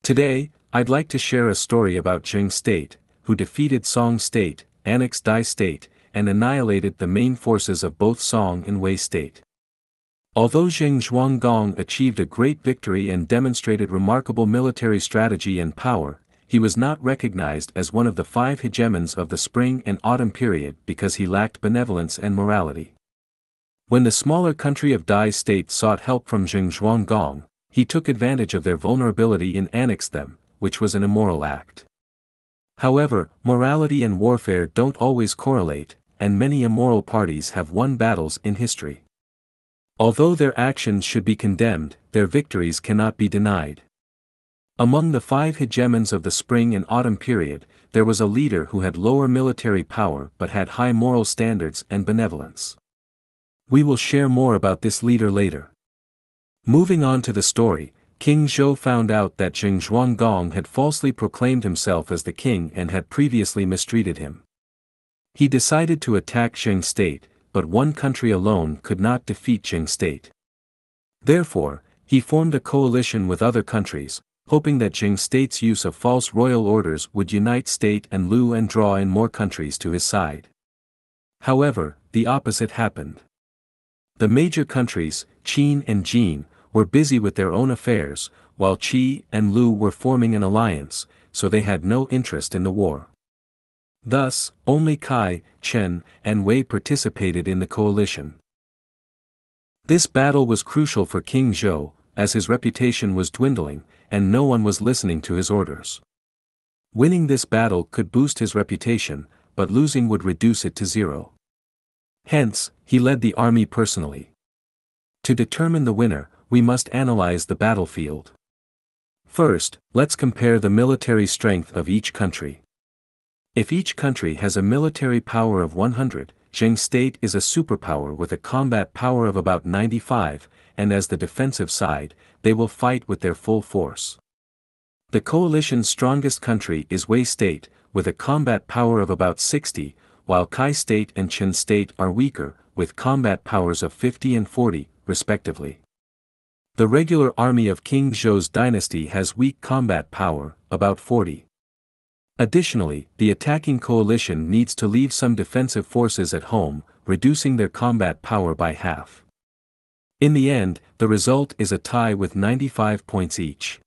Today, I'd like to share a story about Zheng State, who defeated Song State, annexed Dai State, and annihilated the main forces of both Song and Wei State. Although Zheng Zhuang Gong achieved a great victory and demonstrated remarkable military strategy and power, he was not recognized as one of the 5 hegemons of the spring and autumn period because he lacked benevolence and morality. When the smaller country of Dai State sought help from Zheng Zhuang Gong, he took advantage of their vulnerability and annexed them, which was an immoral act. However, morality and warfare don't always correlate, and many immoral parties have won battles in history. Although their actions should be condemned, their victories cannot be denied. Among the 5 hegemons of the spring and autumn period, there was a leader who had lower military power but had high moral standards and benevolence. We will share more about this leader later. Moving on to the story, King Zhou found out that Zheng Zhuang Gong had falsely proclaimed himself as the king and had previously mistreated him. He decided to attack Zheng State, but one country alone could not defeat Zheng State. Therefore, he formed a coalition with other countries, hoping that Zheng State's use of false royal orders would unite State and Lu and draw in more countries to his side. However, the opposite happened. The major countries, Qin and Jin, were busy with their own affairs, while Qi and Lu were forming an alliance, so they had no interest in the war. Thus, only Kai, Chen, and Wei participated in the coalition. This battle was crucial for King Zhou, as his reputation was dwindling, and no one was listening to his orders. Winning this battle could boost his reputation, but losing would reduce it to 0. Hence, he led the army personally. To determine the winner, we must analyze the battlefield. First, let's compare the military strength of each country. If each country has a military power of 100, Zheng State is a superpower with a combat power of about 95, and as the defensive side, they will fight with their full force. The coalition's strongest country is Wei State, with a combat power of about 60, while Kai State and Chen State are weaker, with combat powers of 50 and 40, respectively. The regular army of King Zhou's dynasty has weak combat power, about 40. Additionally, the attacking coalition needs to leave some defensive forces at home, reducing their combat power by half. In the end, the result is a tie with 95 points each.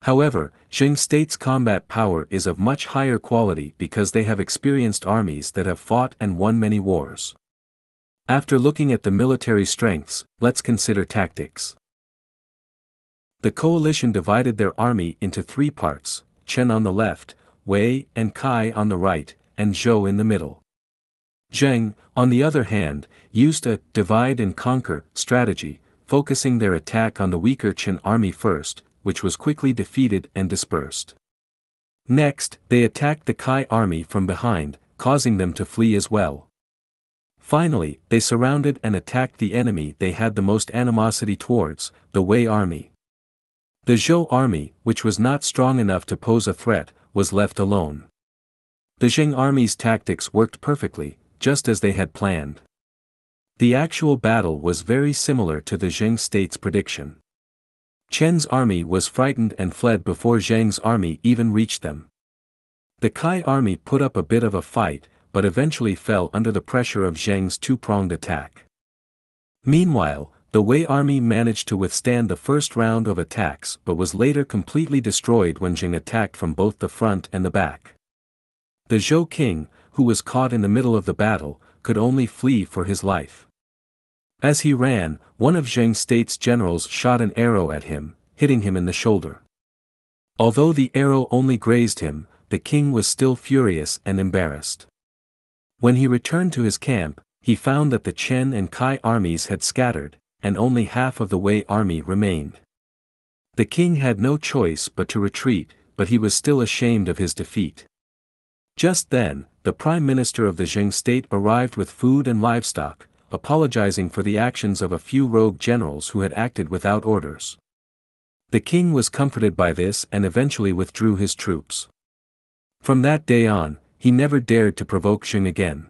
However, Zheng State's combat power is of much higher quality because they have experienced armies that have fought and won many wars. After looking at the military strengths, let's consider tactics. The coalition divided their army into 3 parts, Chen on the left, Wei and Kai on the right, and Zhou in the middle. Zheng, on the other hand, used a divide and conquer strategy, focusing their attack on the weaker Chen army first, which was quickly defeated and dispersed. Next, they attacked the Kai army from behind, causing them to flee as well. Finally, they surrounded and attacked the enemy they had the most animosity towards, the Wei army. The Zhou army, which was not strong enough to pose a threat, was left alone. The Zheng army's tactics worked perfectly, just as they had planned. The actual battle was very similar to the Zheng State's prediction. Chen's army was frightened and fled before Zheng's army even reached them. The Kai army put up a bit of a fight, but eventually fell under the pressure of Zheng's 2-pronged attack. Meanwhile, the Wei army managed to withstand the first round of attacks but was later completely destroyed when Zheng attacked from both the front and the back. The Zhou king, who was caught in the middle of the battle, could only flee for his life. As he ran, one of Zheng State's generals shot an arrow at him, hitting him in the shoulder. Although the arrow only grazed him, the king was still furious and embarrassed. When he returned to his camp, he found that the Chen and Kai armies had scattered, and only half of the Wei army remained. The king had no choice but to retreat, but he was still ashamed of his defeat. Just then, the prime minister of the Zheng State arrived with food and livestock, apologizing for the actions of a few rogue generals who had acted without orders. The king was comforted by this and eventually withdrew his troops. From that day on, he never dared to provoke Zheng again.